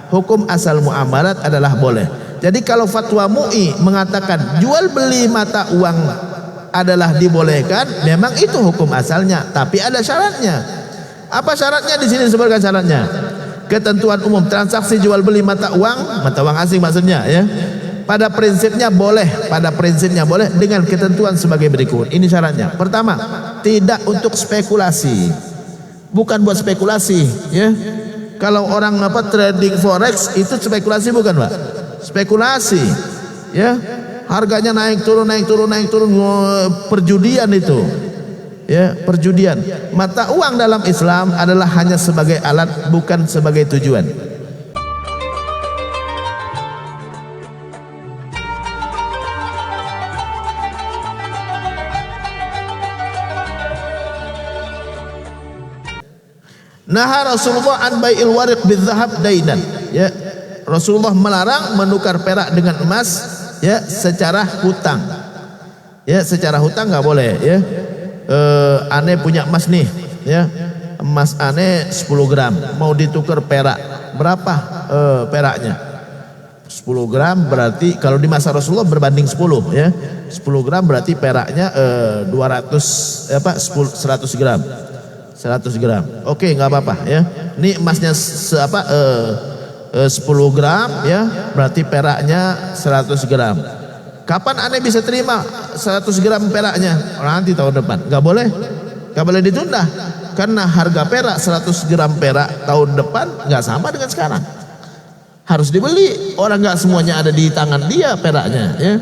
hukum asal muamalat adalah boleh. Jadi kalau fatwa MUI mengatakan jual beli mata uang adalah dibolehkan, memang itu hukum asalnya, tapi ada syaratnya. Apa syaratnya? Di sini disebutkan syaratnya. Ketentuan umum transaksi jual beli mata uang asing maksudnya ya. Pada prinsipnya boleh dengan ketentuan sebagai berikut. Ini syaratnya. Pertama, tidak untuk spekulasi. Bukan buat spekulasi ya. Kalau orang trading forex itu spekulasi bukan, Pak? Spekulasi ya. Harganya naik turun perjudian itu. Ya, perjudian. Mata uang dalam Islam adalah hanya sebagai alat, bukan sebagai tujuan. Naha Rasulullah an bai'il wariq bidzahab dainan. Ya, Rasulullah melarang menukar perak dengan emas ya secara hutang. Ya, secara hutang nggak boleh ya. Ane punya emas nih ya. Emas ane 10 gram mau ditukar perak. Berapa peraknya? 10 gram berarti kalau di masa Rasulullah berbanding 10 ya. 10 gram berarti peraknya 100 gram. 100 gram. Oke, nggak apa-apa ya. Ini emasnya 10 gram ya, berarti peraknya 100 gram. Kapan Anda bisa terima 100 gram peraknya? Nanti tahun depan. Nggak boleh ditunda. Karena harga perak 100 gram perak tahun depan nggak sama dengan sekarang. Harus dibeli. Orang nggak semuanya ada di tangan dia peraknya ya.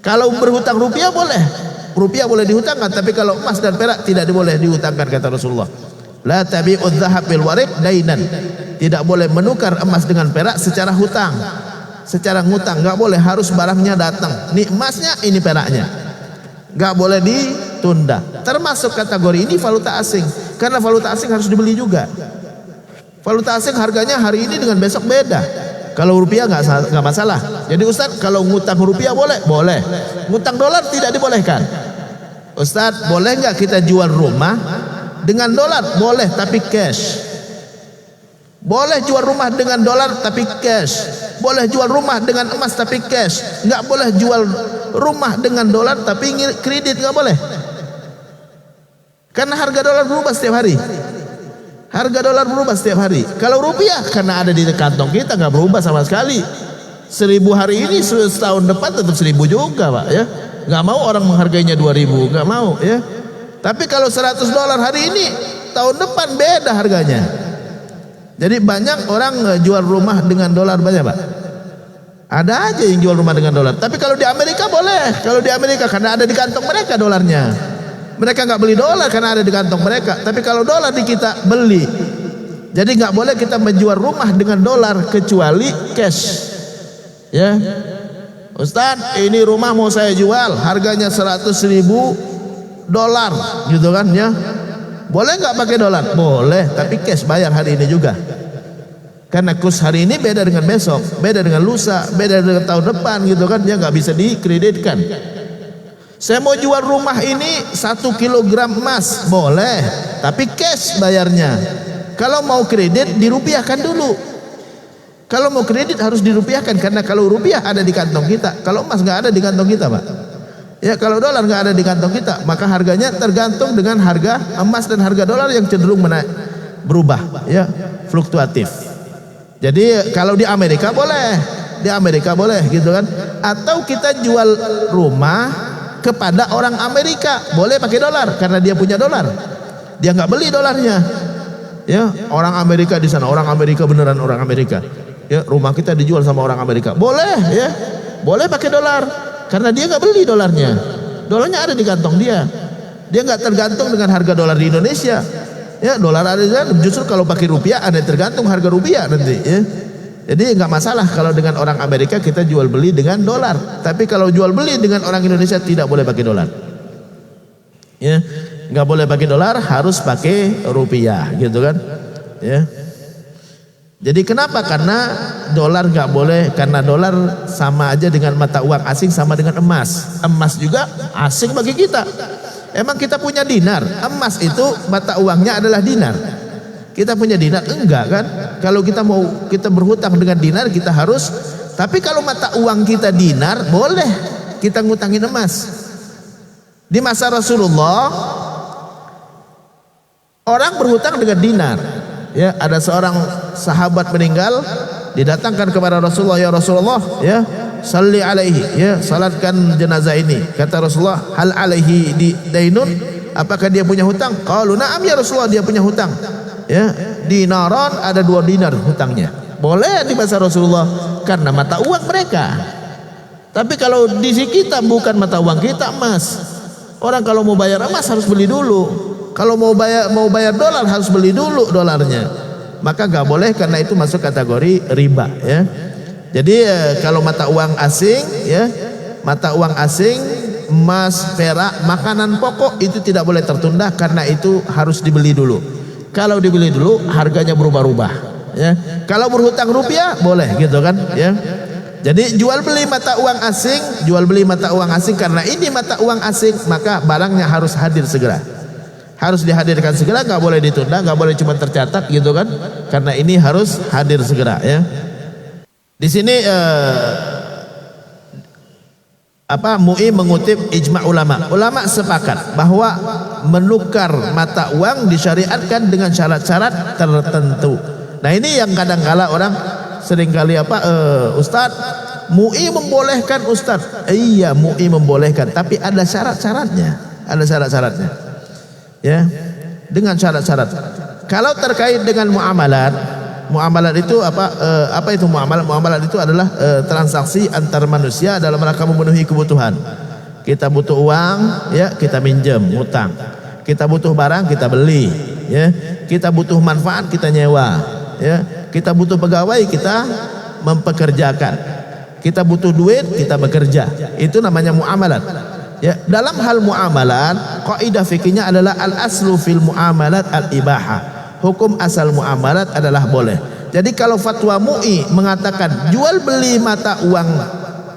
Kalau berhutang rupiah boleh. Rupiah boleh dihutangkan, tapi kalau emas dan perak tidak boleh dihutangkan, kata Rasulullah. La tabi'udz dzahab bil wariq dainan. Tidak boleh menukar emas dengan perak secara hutang. Secara ngutang enggak boleh, harus barangnya datang. Ini emasnya, ini peraknya. Enggak boleh ditunda. Termasuk kategori ini valuta asing. Karena valuta asing harus dibeli juga. Valuta asing harganya hari ini dengan besok beda. Kalau rupiah enggak masalah. Jadi Ustaz, kalau ngutang rupiah boleh? Boleh. Ngutang dolar tidak dibolehkan. Ustaz, boleh nggak kita jual rumah dengan dolar? Boleh, tapi cash. Boleh jual rumah dengan dolar tapi cash. Boleh jual rumah dengan emas tapi cash. Nggak boleh jual rumah dengan dolar tapi kredit, nggak boleh. Karena harga dolar berubah setiap hari. Harga dolar berubah setiap hari. Kalau rupiah karena ada di kantong kita nggak berubah sama sekali. 1.000 hari ini setahun depan tetap 1.000 juga, Pak ya. Nggak mau orang menghargainya 2.000, nggak mau ya. Tapi kalau $100 hari ini, tahun depan beda harganya. Jadi banyak orang jual rumah dengan dolar, banyak, Pak. Ada aja yang jual rumah dengan dolar. Tapi kalau di Amerika boleh. Kalau di Amerika karena ada di kantong mereka dolarnya. Mereka nggak beli dolar karena ada di kantong mereka. Tapi kalau dolar di kita beli. Jadi nggak boleh kita menjual rumah dengan dolar kecuali cash. Ya. Ustaz, ini rumah mau saya jual, harganya $100.000 gitu kan ya. Boleh nggak pakai dolar? Boleh, tapi cash bayar hari ini juga. Karena kurs hari ini beda dengan besok, beda dengan lusa, beda dengan tahun depan gitu kan, dia nggak bisa dikreditkan. Saya mau jual rumah ini 1 kilogram emas, boleh, tapi cash bayarnya. Kalau mau kredit dirupiahkan dulu. Kalau mau kredit harus dirupiahkan, karena kalau rupiah ada di kantong kita, kalau emas nggak ada di kantong kita, Pak. Ya, kalau dolar nggak ada di kantong kita, maka harganya tergantung dengan harga emas dan harga dolar yang cenderung berubah, ya, fluktuatif. Jadi kalau di Amerika boleh, gitu kan. Atau kita jual rumah kepada orang Amerika, boleh pakai dolar karena dia punya dolar. Dia nggak beli dolarnya. Ya, orang Amerika di sana, orang Amerika beneran orang Amerika. Ya, rumah kita dijual sama orang Amerika, boleh ya, boleh pakai dolar karena dia nggak beli dolarnya. Dolarnya ada di kantong dia. Dia nggak tergantung dengan harga dolar di Indonesia. Ya, dolar ada di sana. Justru kalau pakai rupiah ada tergantung harga rupiah nanti. Ya. Jadi nggak masalah kalau dengan orang Amerika kita jual beli dengan dolar. Tapi kalau jual beli dengan orang Indonesia tidak boleh pakai dolar. Ya, nggak boleh pakai dolar, harus pakai rupiah, gitu kan? Ya. Jadi kenapa? Karena dolar nggak boleh, karena dolar sama aja dengan mata uang asing, sama dengan emas. Emas juga asing bagi kita. Emang kita punya dinar, emas itu mata uangnya adalah dinar. Kita punya dinar? Enggak kan? Kalau kita berhutang dengan dinar kita harus. Tapi kalau mata uang kita dinar, boleh kita ngutangin emas. Di masa Rasulullah orang berhutang dengan dinar. Ya, ada seorang sahabat meninggal, didatangkan kepada Rasulullah, ya Rasulullah, ya, salli alaihi, ya, salatkan jenazah ini. Kata Rasulullah, hal alaihi dainun, apakah dia punya hutang? Qalu na'am ya Rasulullah, dia punya hutang. Ya, dinaron, ada 2 dinar hutangnya. Boleh di masa Rasulullah karena mata uang mereka. Tapi kalau di sini kita bukan mata uang kita emas. Orang kalau mau bayar emas harus beli dulu. Kalau mau bayar dolar harus beli dulu dolarnya. Maka nggak boleh karena itu masuk kategori riba, ya. Jadi kalau mata uang asing, ya, mata uang asing, emas, perak, makanan pokok itu tidak boleh tertunda karena itu harus dibeli dulu. Kalau dibeli dulu harganya berubah-ubah, ya. Kalau berhutang rupiah boleh gitu kan, ya. Jadi jual beli mata uang asing karena ini mata uang asing maka barangnya harus hadir segera. Harus dihadirkan segera, nggak boleh ditunda, nggak boleh cuma tercatat gitu kan, karena ini harus hadir segera, ya. Di sini MUI mengutip ijma ulama. Ulama sepakat bahwa menukar mata uang disyariatkan dengan syarat-syarat tertentu. Nah ini yang kadang-kala orang seringkali Ustadz, MUI membolehkan Ustadz. Iya, MUI membolehkan, tapi ada syarat-syaratnya, ya, dengan syarat-syarat. Kalau terkait dengan muamalat itu apa itu muamalat? Muamalat itu adalah transaksi antar manusia dalam rangka memenuhi kebutuhan. Kita butuh uang, ya, kita minjem, ngutang. Kita butuh barang, kita beli, ya. Kita butuh manfaat, kita nyewa, ya. Kita butuh pegawai, kita mempekerjakan. Kita butuh duit, kita bekerja. Itu namanya muamalat. Ya, dalam hal muamalat, kaidah fikihnya adalah al-aslu fil muamalat al-ibahah. Hukum asal muamalat adalah boleh. Jadi kalau fatwa MUI mengatakan jual beli mata uang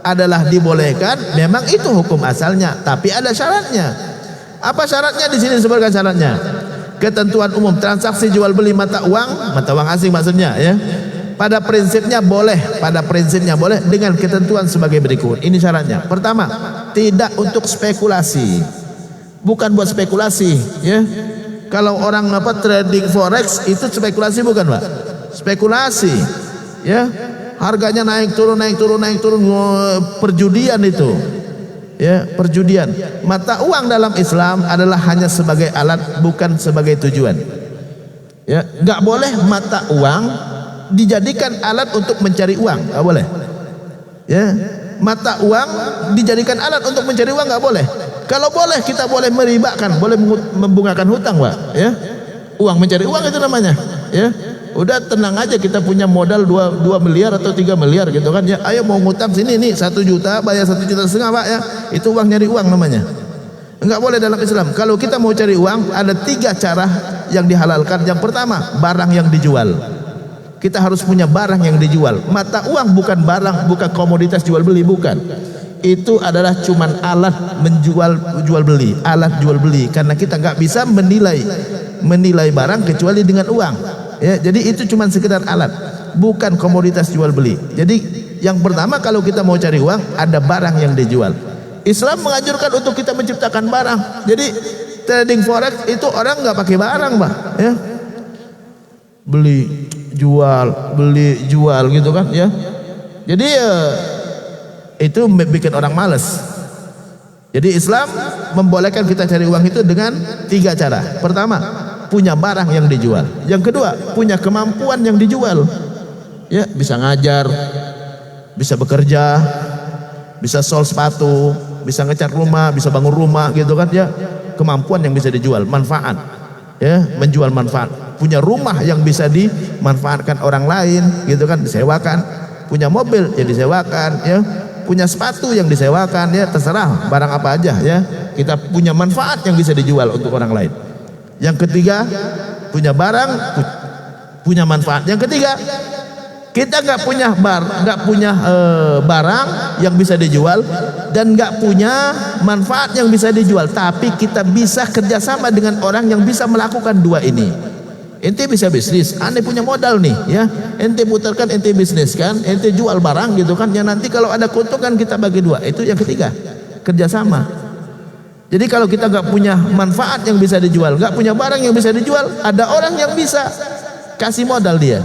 adalah dibolehkan, memang itu hukum asalnya, tapi ada syaratnya. Apa syaratnya? Di sini disebutkan syaratnya. Ketentuan umum transaksi jual beli mata uang asing maksudnya, ya. Pada prinsipnya boleh dengan ketentuan sebagai berikut. Ini syaratnya. Pertama, tidak untuk spekulasi. Bukan buat spekulasi, ya. Kalau orang trading forex itu spekulasi bukan, Pak? Spekulasi, ya. Harganya naik turun, perjudian itu. Ya, perjudian. Mata uang dalam Islam adalah hanya sebagai alat, bukan sebagai tujuan. Ya, enggak boleh mata uang dijadikan alat untuk mencari uang, nggak boleh. Ya, mata uang dijadikan alat untuk mencari uang nggak boleh. Kalau boleh kita boleh meribakan, boleh membungakan hutang, Pak. Ya, uang mencari uang itu namanya. Ya, udah tenang aja, kita punya modal 2 miliar atau 3 miliar gitu kan. Ya, ayo mau ngutang sini nih 1 juta, bayar 1,5 juta, Pak, ya. Itu uang nyari uang namanya. Enggak boleh dalam Islam. Kalau kita mau cari uang ada 3 cara yang dihalalkan. Yang pertama, barang yang dijual. Kita harus punya barang yang dijual. Mata uang bukan barang, bukan komoditas jual beli, bukan. Itu adalah cuman alat jual beli, alat jual beli. Karena kita nggak bisa menilai barang kecuali dengan uang. Ya, jadi itu cuman sekedar alat, bukan komoditas jual beli. Jadi yang pertama kalau kita mau cari uang ada barang yang dijual. Islam menganjurkan untuk kita menciptakan barang. Jadi trading forex itu orang nggak pakai barang, Pak. Ya, beli jual gitu kan, ya. Jadi itu bikin orang malas. Jadi Islam membolehkan kita cari uang itu dengan 3 cara. Pertama, punya barang yang dijual. Yang kedua, punya kemampuan yang dijual. Ya, bisa ngajar, bisa bekerja, bisa sol sepatu, bisa ngecat rumah, bisa bangun rumah gitu kan, ya. Kemampuan yang bisa dijual, manfaat. Ya, menjual manfaat. Punya rumah yang bisa dimanfaatkan orang lain gitu kan, disewakan. Punya mobil yang disewakan, ya. Punya sepatu yang disewakan, ya, terserah barang apa aja, ya. Kita punya manfaat yang bisa dijual untuk orang lain. Yang ketiga, punya barang, punya manfaat. Yang ketiga, kita nggak punya barang yang bisa dijual dan nggak punya manfaat yang bisa dijual, tapi kita bisa kerjasama dengan orang yang bisa melakukan 2 ini. Ente bisa bisnis, ane punya modal nih ya. Ente putarkan, ente bisnis kan, ente jual barang gitu kan. Yang nanti kalau ada keuntungan kita bagi dua. Itu yang ketiga, kerjasama. Jadi kalau kita nggak punya manfaat yang bisa dijual, nggak punya barang yang bisa dijual, ada orang yang bisa kasih modal dia.